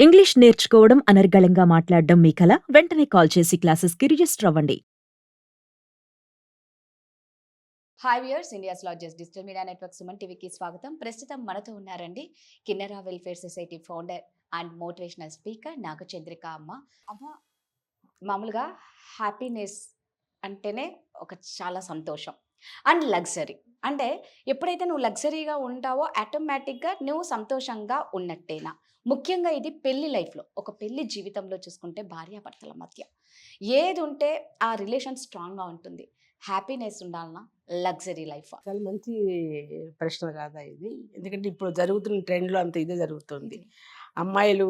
English నేర్చుకోవడం అనర్గళంగా మాట్లాడడం మీ కల వెంటనే కాల్ చేసి క్లాసెస్కి రిజిస్టర్ అవ్వండి. Hi viewers, India's largest digital media network Suman టీవీకి స్వాగతం. ప్రస్తుతం మనతో ఉన్నారండి Kinnera welfare society founder and motivational speaker Nagachandrika అమ్మ. అమ్మ, మామూలుగా హ్యాపీనెస్ అంటేనే ఒక చాలా సంతోషం అండ్ లగ్జరీ. అంటే ఎప్పుడైతే నువ్వు లగ్జరీగా ఉంటావో ఆటోమేటిక్గా నువ్వు సంతోషంగా ఉన్నట్టేనా. ముఖ్యంగా ఇది పెళ్లి లైఫ్లో, ఒక పెళ్లి జీవితంలో చూసుకుంటే భార్యాభర్తల మధ్య ఏది ఉంటే ఆ రిలేషన్ స్ట్రాంగ్గా ఉంటుంది. హ్యాపీనెస్ ఉండాలన్నా, లగ్జరీ లైఫా? చాలా మంచి ప్రశ్న కాదా ఇది. ఎందుకంటే ఇప్పుడు జరుగుతున్న ట్రెండ్‌లో అంత ఇదే జరుగుతుంది. అమ్మాయిలు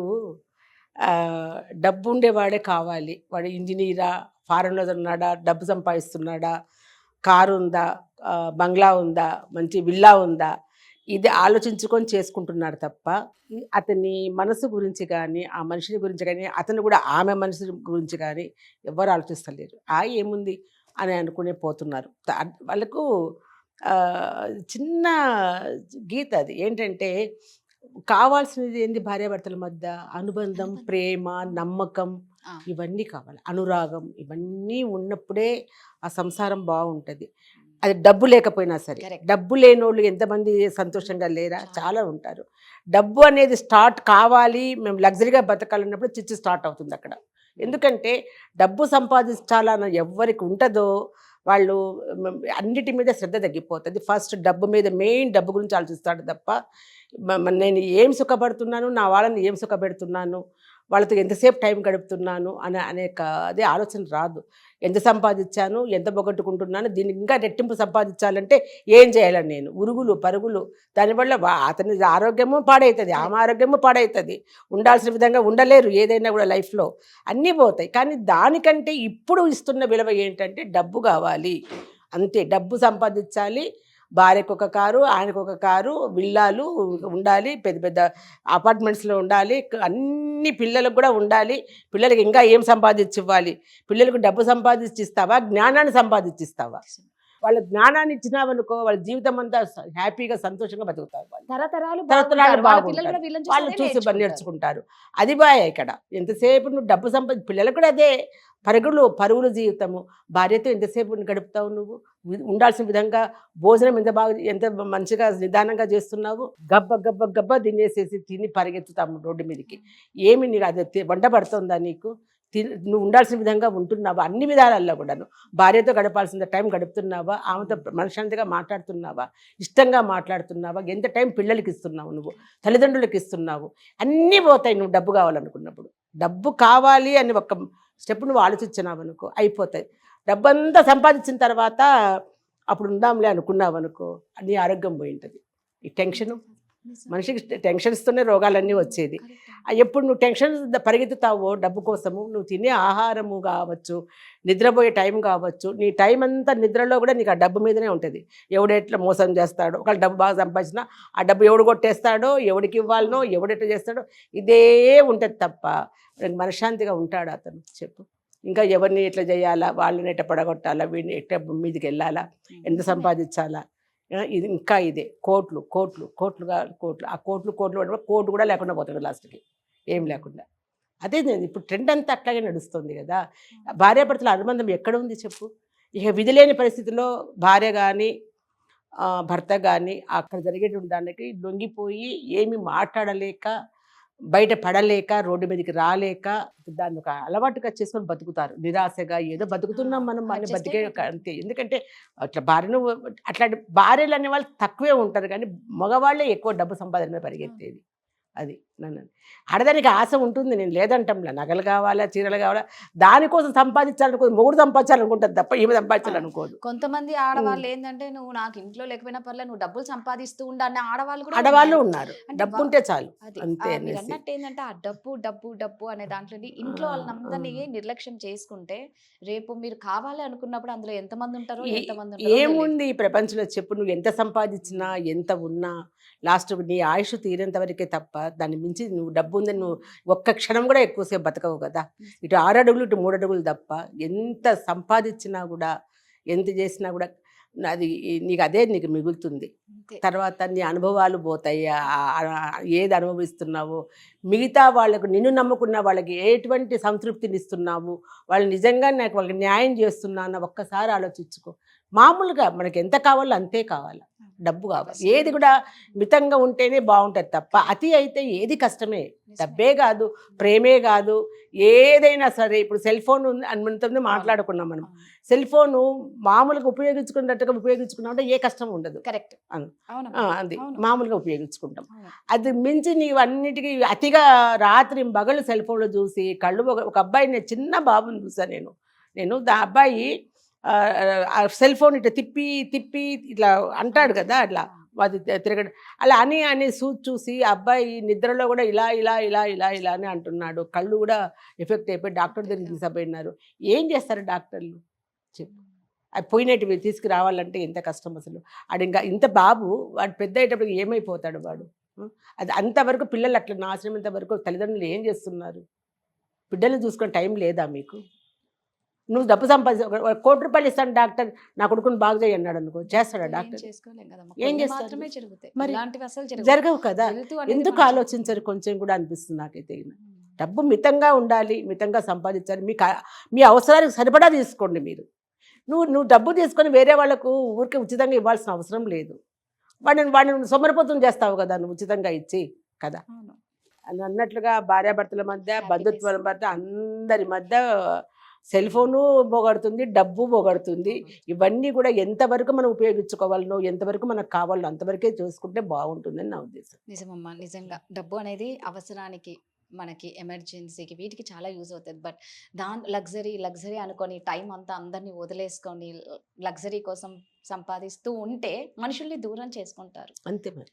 డబ్బు ఉండేవాడే కావాలి. వాడు ఇంజినీరా, ఫారెన్‌లో ఉన్నాడా, డబ్బు సంపాదిస్తున్నాడా, కారు ఉందా, బంగ్లా ఉందా, మంచి విల్లా ఉందా, ఇది ఆలోచించుకొని చేసుకుంటున్నాడు తప్ప అతని మనసు గురించి కానీ, ఆ మనిషిని గురించి కానీ, అతను కూడా ఆమె మనసు గురించి కానీ ఎవ్వరు ఆలోచిస్తలేరు. ఏముంది అని అనుకునే పోతున్నారు. వాళ్ళకు చిన్న గీత అది ఏంటంటే, కావాల్సినది ఏంది భార్యాభర్తల మధ్య అనుబంధం, ప్రేమ, నమ్మకం, ఇవన్నీ కావాలి. అనురాగం, ఇవన్నీ ఉన్నప్పుడే ఆ సంసారం బాగుంటుంది. అది డబ్బు లేకపోయినా సరే. డబ్బు లేనోళ్ళు ఎంతమంది సంతోషంగా లేరా? చాలా ఉంటారు. డబ్బు అనేది స్టార్ట్ కావాలి, మేము లగ్జరీగా బతకాలన్నప్పుడు చిచ్చు స్టార్ట్ అవుతుంది అక్కడ. ఎందుకంటే డబ్బు సంపాదించాలన్న ఎవరికి ఉంటుందో వాళ్ళు అన్నిటి మీద శ్రద్ధ తగ్గిపోతుంది. ఫస్ట్ డబ్బు మీద, మెయిన్ డబ్బు గురించి ఆలోచిస్తాడు తప్ప నేను ఏం సుఖపడుతున్నాను, నా వాళ్ళని ఏం సుఖపెడుతున్నాను, వాళ్ళతో ఎంతసేపు టైం గడుపుతున్నాను అదే ఆలోచన రాదు. ఎంత సంపాదించాను, ఎంత పొగట్టుకుంటున్నాను, దీనికి ఇంకా రెట్టింపు సంపాదించాలంటే ఏం చేయాలని నేను ఉరుగులు పరుగులు. దానివల్ల అతని ఆరోగ్యము పాడవుతుంది, ఆమె ఆరోగ్యము పాడవుతుంది. ఉండాల్సిన విధంగా ఉండలేరు. ఏదైనా కూడా లైఫ్లో అన్నీ పోతాయి. కానీ దానికంటే ఇప్పుడు ఇస్తున్న విలువ ఏంటంటే డబ్బు కావాలి అంతే. డబ్బు సంపాదించాలి. భార్యకు ఒక కారు, ఆయనకు ఒక కారు, విల్లాలు ఉండాలి, పెద్ద పెద్ద అపార్ట్మెంట్స్లో ఉండాలి, అన్ని పిల్లలకు కూడా ఉండాలి. పిల్లలకి ఇంకా ఏం సంపాదించి ఇవ్వాలి? పిల్లలకు డబ్బు సంపాదించి ఇస్తావా, జ్ఞానాన్ని సంపాదించిస్తావా? వాళ్ళ జ్ఞానాన్ని ఇచ్చినావనుకో, వాళ్ళ జీవితం అంతా హ్యాపీగా సంతోషంగా బతుకుతారు. తరతరాలు బాగుంటారు. వాళ్ళు చూసి నేర్చుకుంటారు. అది బాయ్. ఇక్కడ ఎంతసేపు నువ్వు డబ్బు పిల్లలకు కూడా అదే పరుగులు జీవితము. భార్యతో ఎంతసేపు గడుపుతావు నువ్వు? ఉండాల్సిన విధంగా భోజనం ఎంత మంచిగా నిదానంగా చేస్తున్నావు? గబ్బ తినేసేసి తిని పరిగెత్తుతాము రోడ్డు మీదకి. ఏమి నీకు అది వంట పడుతుందా నీకు? నువ్వు ఉండాల్సిన విధంగా ఉంటున్నావా? అన్ని విధాలల్లో కూడాను భార్యతో గడపాల్సిన టైం గడుపుతున్నావా? ఆమెతో మనశ్శాంతిగా మాట్లాడుతున్నావా? ఇష్టంగా మాట్లాడుతున్నావా? ఎంత టైం పిల్లలకి ఇస్తున్నావు, నువ్వు తల్లిదండ్రులకి ఇస్తున్నావు? అన్నీ పోతాయి నువ్వు డబ్బు కావాలనుకున్నప్పుడు. డబ్బు కావాలి అని ఒక స్టెప్ నువ్వు ఆలోచించినావు అనుకో, అయిపోతాయి. డబ్బంతా సంపాదించిన తర్వాత అప్పుడు ఉందాంలే అనుకున్నావు అనుకో, నీ ఆరోగ్యం పోయి ఉంటుంది. ఈ టెన్షను, మనిషికి టెన్షన్స్తోనే రోగాలన్నీ వచ్చేది. ఎప్పుడు నువ్వు టెన్షన్ పరిగెత్తుతావో డబ్బు కోసము, నువ్వు తినే ఆహారము కావచ్చు, నిద్రపోయే టైం కావచ్చు, నీ టైం అంతా నిద్రలో కూడా నీకు ఆ డబ్బు మీదనే ఉంటుంది. ఎవడెట్లా మోసం చేస్తాడో, ఒకళ్ళు డబ్బు బాగా సంపాదించినా ఆ డబ్బు ఎవడు కొట్టేస్తాడో, ఎవడికి ఇవ్వాలనో, ఎవడెట్లా చేస్తాడో ఇదే ఉంటుంది తప్ప మనశ్శాంతిగా ఉంటాడు అతను? చెప్పు. ఇంకా ఎవరిని ఎట్లా చేయాలా, వాళ్ళని ఎట్లా పడగొట్టాలా, వీడిని ఎట్లా మీదకి వెళ్ళాలా, ఎంత సంపాదించాలా, ఇది ఇంకా ఇదే కోట్లు ఆ కోట్లు కోటు కూడా లేకుండా పోతాడు లాస్ట్కి, ఏం లేకుండా. అదే ఇప్పుడు ట్రెండ్ అంతా అట్లాగే నడుస్తుంది కదా. భార్యాభర్తల అనుబంధం ఎక్కడ ఉంది చెప్పు? ఇక విధి లేని పరిస్థితిలో భార్య కానీ భర్త కానీ అక్కడ జరిగేటువంటి దానికి లొంగిపోయి ఏమి మాట్లాడలేక, బయట పడలేక, రోడ్డు మీదకి రాలేక దాన్ని ఒక అలవాటుగా చేసుకొని బతుకుతారు. నిరాశగా ఏదో బతుకుతున్నాం మనం అని బతికే అంతే. ఎందుకంటే అట్లా భార్యను అట్లాంటి భార్యలు అనే వాళ్ళు తక్కువే ఉంటారు, కానీ మగవాళ్ళే ఎక్కువ డబ్బు సంపాదన పరిగెత్తేది. అది నన్ను ఆడదానికి ఆశ ఉంటుంది, నేను లేదంటంలా. నగలు కావాలా, చీరలు కావాలా, దానికోసం సంపాదించాలనుకో, మొగుడు సంపాదించాలనుకుంటుంది తప్ప ఈమె సంపాదించాలనుకోదు. కొంతమంది ఆడవాళ్ళు ఏంటంటే, నువ్వు నాకు ఇంట్లో లేకపోయినా పర్లేదు, నువ్వు డబ్బులు సంపాదిస్తూ ఉండ అనే ఆడవాళ్ళు ఉన్నారు. డబ్బు ఉంటే చాలు అంతే. అన్నట్టు ఏంటంటే ఆ డబ్బు డబ్బు డబ్బు అనే దాంట్లో ఇంట్లో వాళ్ళందరినీ నిర్లక్ష్యం చేసుకుంటే, రేపు మీరు కావాలి అనుకున్నప్పుడు అందులో ఎంతమంది ఉంటారో ఎంతమంది ఏముంది ఈ ప్రపంచంలో చెప్పు? నువ్వు ఎంత సంపాదించినా, ఎంత ఉన్నా, లాస్ట్ నీ ఆయుష్ తీరేంత వరకే తప్ప దాన్ని మించి నువ్వు డబ్బు ఉందని నువ్వు ఒక్క క్షణం కూడా ఎక్కువసేపు బతకవు కదా. ఇటు 6 అడుగులు ఇటు 3 అడుగులు తప్ప ఎంత సంపాదించినా కూడా, ఎంత చేసినా కూడా అది నీకు అదే నీకు మిగులుతుంది. అంతే. తర్వాత నీ అనుభవాలు పోతాయి. ఏది అనుభవిస్తున్నావో, మిగతా వాళ్ళకు నిన్ను నమ్ముకున్న వాళ్ళకి ఎటువంటి సంతృప్తినిస్తున్నావు, వాళ్ళు నిజంగా నాకు వాళ్ళకి న్యాయం చేస్తున్నాను ఒక్కసారి ఆలోచించుకో. మామూలుగా మనకి ఎంత కావాలో అంతే కావాలి, డబ్బు కావాలి. ఏది కూడా మితంగా ఉంటేనే బాగుంటుంది తప్ప అతి అయితే ఏది కష్టమే. డబ్బే కాదు, ప్రేమే కాదు, ఏదైనా సరే. ఇప్పుడు సెల్ ఫోన్ మనతో మాట్లాడుకున్నాం మనం. సెల్ ఫోను మామూలుగా ఉపయోగించుకున్నట్టుగా ఉపయోగించుకున్నామంటే ఏ కష్టం ఉండదు. కరెక్ట్. అవును. అవును. అది అవును. మామూలుగా ఉపయోగించుకుంటాం. అవును. అది మించి నీవు అన్నిటికీ అతిగా రాత్రి పగలు సెల్ ఫోన్లో చూసి కళ్ళు ఒక అబ్బాయిని, చిన్న బాబుని చూసాను నేను అబ్బాయి సెల్ ఫోన్ ఇట్లా తిప్పి తిప్పి ఇట్లా అంటాడు కదా, అట్లా అది తిరగడం అలా అని చూసి అబ్బాయి నిద్రలో కూడా ఇలా ఇలా ఇలా ఇలా ఇలా అని అంటున్నాడు. కళ్ళు కూడా ఎఫెక్ట్ అయిపోయి డాక్టర్ దగ్గరికి తీసుకుపోయినారు. ఏం చేస్తారు డాక్టర్లు చెప్పు? అది పోయినట్టు తీసుకురావాలంటే ఎంత కష్టం అసలు. అది ఇంకా ఇంత బాబు వాడు పెద్ద అయ్యేటప్పటికి ఏమైపోతాడు వాడు? అది అంతవరకు పిల్లలు అట్లా నాశనం వరకు తల్లిదండ్రులు ఏం చేస్తున్నారు? బిడ్డలు చూసుకునే టైం లేదా మీకు? నువ్వు డబ్బు సంపాదించ ₹1 కోటి ఇస్తాను డాక్టర్, నా కొడుకుని బాగు చేయి అన్నాడు అనుకో, చేస్తాడా డాక్టర్? ఏం చేస్తారు? మరి జరగవు కదా. ఎందుకు ఆలోచించరు కొంచెం కూడా అనిపిస్తుంది నాకైతే. డబ్బు మితంగా ఉండాలి, మితంగా సంపాదించాలి. మీ అవసరానికి సరిపడా తీసుకోండి మీరు. నువ్వు డబ్బు తీసుకొని వేరే వాళ్ళకు ఊరికే ఉచితంగా ఇవ్వాల్సిన అవసరం లేదు. వాడిని సొమ్మరిపోతం చేస్తావు కదా నువ్వు ఉచితంగా ఇచ్చి కదా. అని అన్నట్లుగా భార్యాభర్తల మధ్య, బంధుత్వాల మధ్య, అందరి మధ్య సెల్ ఫోను పోగొడుతుంది, డబ్బు పోగొడుతుంది. ఇవన్నీ కూడా ఎంతవరకు మనం ఉపయోగించుకోవాలనో, ఎంతవరకు మనకు కావాలో అంతవరకే చూసుకుంటే బాగుంటుందని నా ఉద్దేశం. నిజమమ్మా, నిజంగా డబ్బు అనేది అవసరానికి, మనకి ఎమర్జెన్సీకి, వీటికి చాలా యూజ్ అవుతుంది. బట్ లగ్జరీ అనుకొని టైం అంతా అందరినీ వదిలేసుకొని లగ్జరీ కోసం సంపాదిస్తూ ఉంటే మనుషుల్ని దూరం చేసుకుంటారు. అంతే మరి.